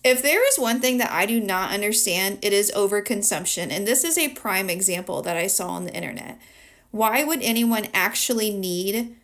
If there is one thing that I do not understand, it is overconsumption. And this is a prime example that I saw on the internet. Why would anyone actually need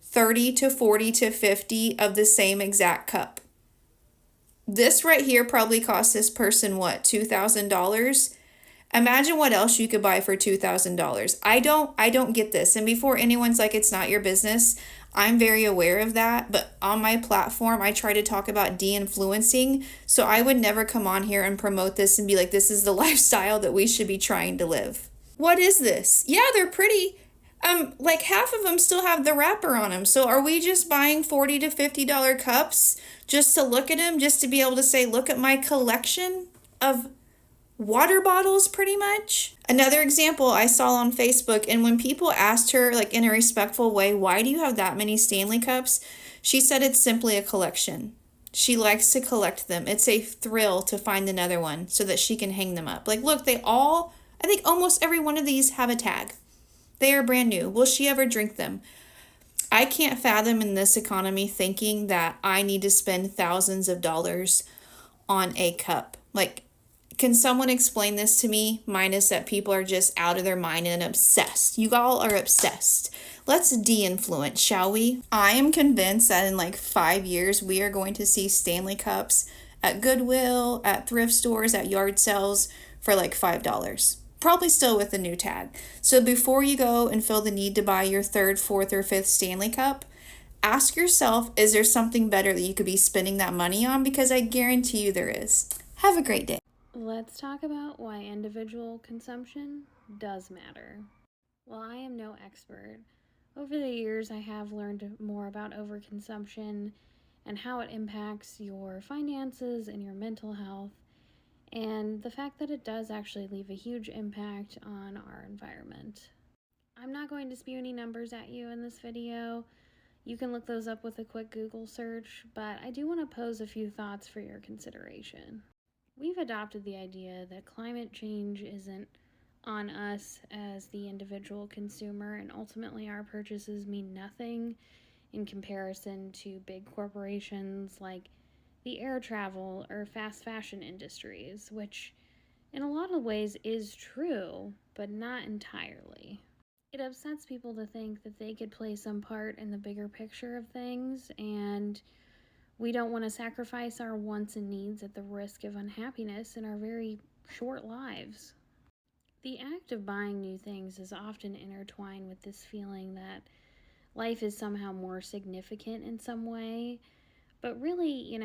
30 to 40 to 50 of the same exact cup? This right here probably cost this person what, $2,000? Imagine what else you could buy for $2,000. I don't get this. And before anyone's like it's not your business, I'm very aware of that, but on my platform I try to talk about de-influencing, so I would never come on here and promote this and be like this is the lifestyle that we should be trying to live. What is this? Yeah, they're pretty. Like half of them still have the wrapper on them. So are we just buying $40 to $50 cups just to look at them, just to be able to say, look at my collection of water bottles, pretty much? Another example I saw on Facebook, and when people asked her, like in a respectful way, why do you have that many Stanley cups? She said it's simply a collection. She likes to collect them. It's a thrill to find another one so that she can hang them up. Like, look, I think almost every one of these have a tag. They are brand new. Will she ever drink them? I can't fathom in this economy thinking that I need to spend thousands of dollars on a cup. Like, can someone explain this to me? Minus that people are just out of their mind and obsessed. You all are obsessed. Let's de-influence, shall we? I am convinced that in like 5 years, we are going to see Stanley Cups at Goodwill, at thrift stores, at yard sales for like $5. Probably still with the new tag. So before you go and feel the need to buy your third, fourth, or fifth Stanley Cup, ask yourself, is there something better that you could be spending that money on? Because I guarantee you there is. Have a great day. Let's talk about why individual consumption does matter. While I am no expert, over the years I have learned more about overconsumption and how it impacts your finances and your mental health, and the fact that it does actually leave a huge impact on our environment. I'm not going to spew any numbers at you in this video. You can look those up with a quick Google search, but I do want to pose a few thoughts for your consideration. We've adopted the idea that climate change isn't on us as the individual consumer, and ultimately our purchases mean nothing in comparison to big corporations like the air travel or fast fashion industries, which in a lot of ways is true, but not entirely. It upsets people to think that they could play some part in the bigger picture of things, and we don't want to sacrifice our wants and needs at the risk of unhappiness in our very short lives. The act of buying new things is often intertwined with this feeling that life is somehow more significant in some way, but really,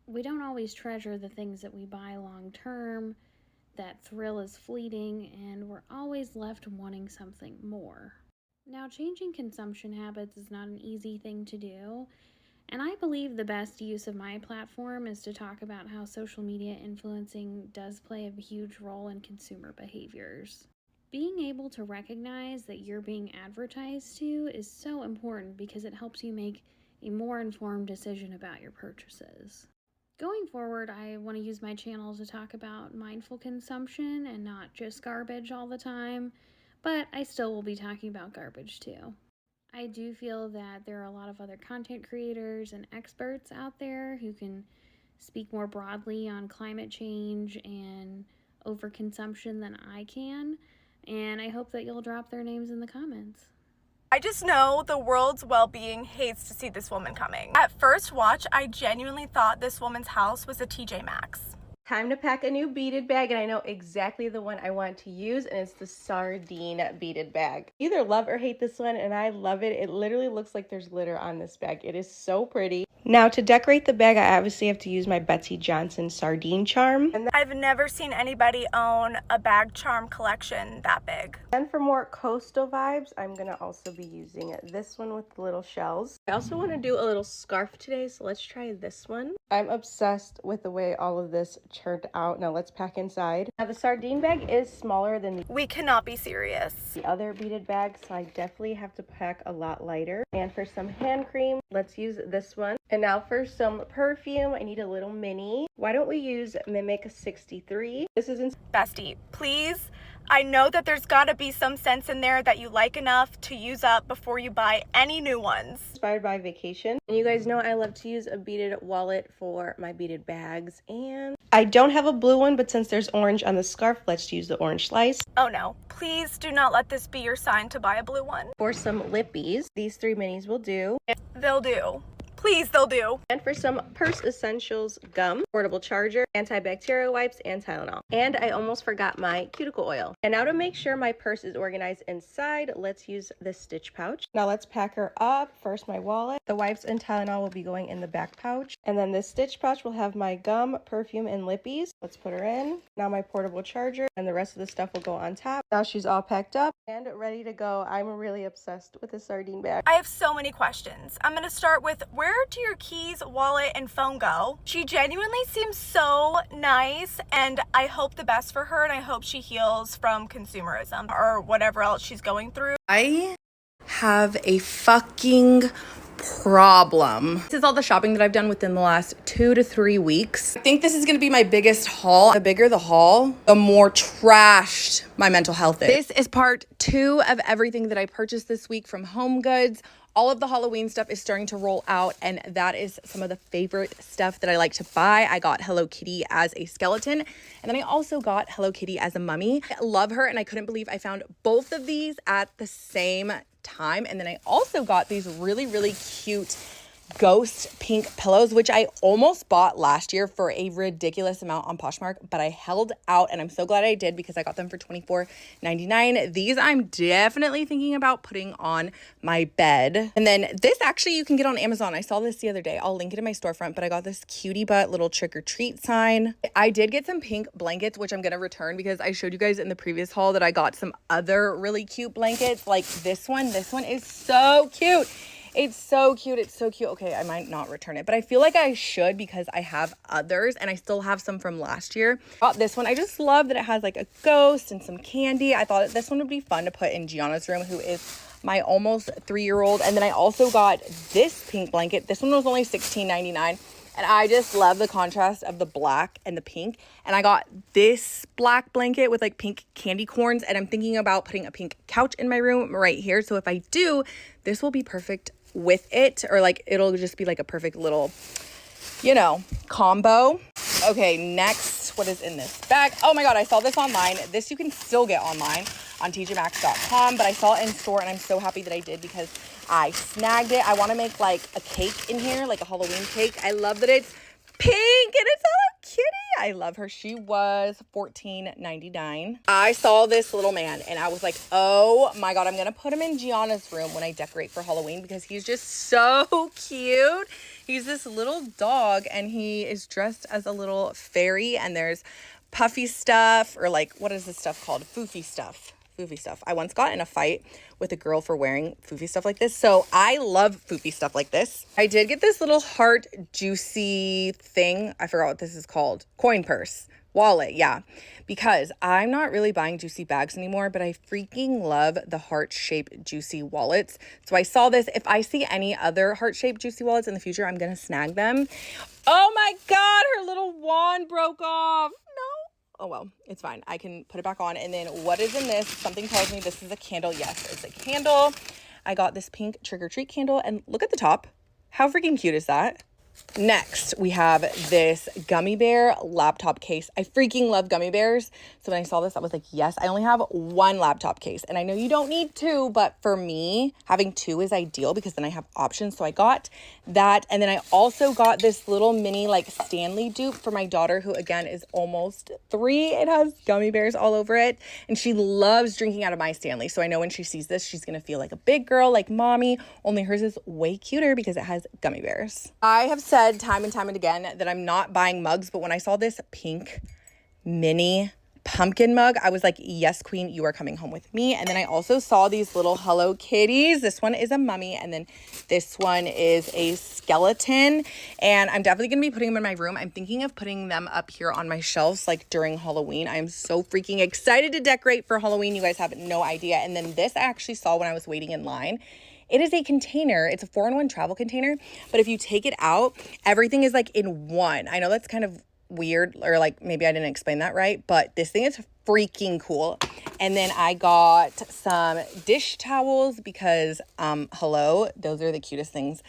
we don't always treasure the things that we buy long term. That thrill is fleeting, and we're always left wanting something more. Now, changing consumption habits is not an easy thing to do, and I believe the best use of my platform is to talk about how social media influencing does play a huge role in consumer behaviors. Being able to recognize that you're being advertised to is so important because it helps you make a more informed decision about your purchases. Going forward, I want to use my channel to talk about mindful consumption and not just garbage all the time, but I still will be talking about garbage too. I do feel that there are a lot of other content creators and experts out there who can speak more broadly on climate change and overconsumption than I can, and I hope that you'll drop their names in the comments. I just know the world's well-being hates to see this woman coming. At first watch, I genuinely thought this woman's house was a TJ Maxx. Time to pack a new beaded bag, and I know exactly the one I want to use, and it's the sardine beaded bag. Either love or hate this one, and I love it. It literally looks like there's glitter on this bag. It is so pretty. Now, to decorate the bag, I obviously have to use my Betsy Johnson sardine charm. And I've never seen anybody own a bag charm collection that big. then for more coastal vibes, I'm going to also be using this one with the little shells. I also want to do a little scarf today, so let's try this one. I'm obsessed with the way all of this turned out. Now let's pack inside. Now the sardine bag is smaller than We cannot be serious. the other beaded bags, so I definitely have to pack a lot lighter. And for some hand cream, let's use this one. And now for some perfume, I need a little mini. Why don't we use Mimic 63? This is in Bestie, please, I know that there's gotta be some cents in there that you like enough to use up before you buy any new ones. Inspired by vacation. And you guys know I love to use a beaded wallet for my beaded bags. And I don't have a blue one, but since there's orange on the scarf, let's use the orange slice. Oh no, please do not let this be your sign to buy a blue one. For some lippies, these 3 minis will do. They'll do. Please, they'll do. And for some purse essentials, gum, portable charger, antibacterial wipes, and Tylenol. And I almost forgot my cuticle oil. And now to make sure my purse is organized inside, let's use the stitch pouch. Now let's pack her up. First my wallet. The wipes and Tylenol will be going in the back pouch. And then this stitch pouch will have my gum, perfume, and lippies. Let's put her in. Now my portable charger, and the rest of the stuff will go on top. Now she's all packed up and ready to go. I'm really obsessed with this sardine bag. I have so many questions. I'm gonna start with, where do your keys, wallet, and phone go? She genuinely seems so nice, and I hope the best for her, and I hope she heals from consumerism or whatever else she's going through. I have a fucking problem. This is all the shopping that I've done within the last 2 to 3 weeks. I think this is gonna be my biggest haul. The bigger the haul, the more trashed my mental health is. This is part 2 of everything that I purchased this week from Home Goods. All of the Halloween stuff is starting to roll out, and that is some of the favorite stuff that I like to buy. I got Hello Kitty as a skeleton, and then I also got Hello Kitty as a mummy. I love her, and I couldn't believe I found both of these at the same time. And then I also got these really, really cute ghost pink pillows, which I almost bought last year for a ridiculous amount on Poshmark, but I held out, and I'm so glad I did because I got them for $24.99. These I'm definitely thinking about putting on my bed. And then this actually you can get on Amazon. I saw this the other day. I'll link it in my storefront, but I got this cutie butt little trick or treat sign. I did get some pink blankets, which I'm gonna return because I showed you guys in the previous haul that I got some other really cute blankets like this one. This one is so cute. It's so cute. It's so cute. Okay, I might not return it, but I feel like I should because I have others and I still have some from last year. Got this one. I just love that it has like a ghost and some candy. I thought this one would be fun to put in Gianna's room, who is my almost 3-year-old. And then I also got this pink blanket. This one was only $16.99. And I just love the contrast of the black and the pink. And I got this black blanket with like pink candy corns. And I'm thinking about putting a pink couch in my room right here. So if I do, this will be perfect with it, or like it'll just be like a perfect little, you know, combo. Okay, next, what is in this bag? Oh my god, I saw this online. This you can still get online on tjmax.com, but I saw it in store and I'm so happy that I did because I snagged it. I want to make like a cake in here, like a Halloween cake. I love that it's pink and it's Hello Kitty. I love her. She was $14.99. I saw this little man and I was like, oh my god, I'm gonna put him in Gianna's room when I decorate for Halloween because he's just so cute. He's this little dog and he is dressed as a little fairy, and there's puffy stuff, or like, what is this stuff called? Foofy stuff. Foofy stuff. I once got in a fight with a girl for wearing foofy stuff like this, so I love foofy stuff like this. I did get this little heart juicy thing. I forgot what this is called. Coin purse. Wallet, yeah. Because I'm not really buying juicy bags anymore, but I freaking love the heart-shaped juicy wallets. So I saw this. If I see any other heart-shaped juicy wallets in the future, I'm gonna snag them. Oh my god, her little wand broke off. No. Oh well, it's fine. I can put it back on. And then what is in this? Something tells me this is a candle. Yes, it's a candle. I got this pink trick-or-treat candle, and look at the top. How freaking cute is that? Next, we have this gummy bear laptop case. I freaking love gummy bears. So when I saw this, I was like, yes, I only have 1 laptop case. And I know you don't need 2, but for me, having 2 is ideal because then I have options. So I got that. And then I also got this little mini like Stanley dupe for my daughter, who again is almost 3. It has gummy bears all over it. And she loves drinking out of my Stanley. So I know when she sees this, she's going to feel like a big girl, like mommy. Only hers is way cuter because it has gummy bears. I have said time and time and again that I'm not buying mugs, but when I saw this pink mini pumpkin mug, I was like, yes, queen, you are coming home with me. And then I also saw these little Hello Kitties. This one is a mummy, and then this one is a skeleton, and I'm definitely gonna be putting them in my room. I'm thinking of putting them up here on my shelves like during Halloween. I am so freaking excited to decorate for Halloween. You guys have no idea. And then this I actually saw when I was waiting in line. It is a container. It's a 4-in-1 travel container, but if you take it out, everything is like in one. I know that's kind of weird, or like maybe I didn't explain that right, but this thing is freaking cool. And then I got some dish towels because hello, those are the cutest things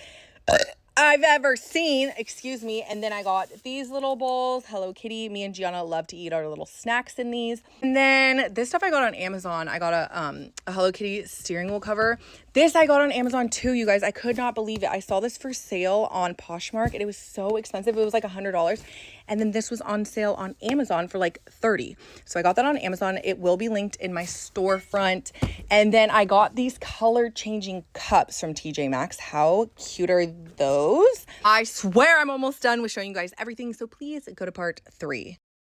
I've ever seen, excuse me. And then I got these little bowls. Hello Kitty. Me and Gianna love to eat our little snacks in these. And then this stuff I got on Amazon. I got a Hello Kitty steering wheel cover. This I got on Amazon too, you guys. I could not believe it. I saw this for sale on Poshmark and it was so expensive. It was like $100. And then this was on sale on Amazon for like $30. So I got that on Amazon. It will be linked in my storefront. And then I got these color changing cups from TJ Maxx. How cute are those? I swear I'm almost done with showing you guys everything. So please go to part 3.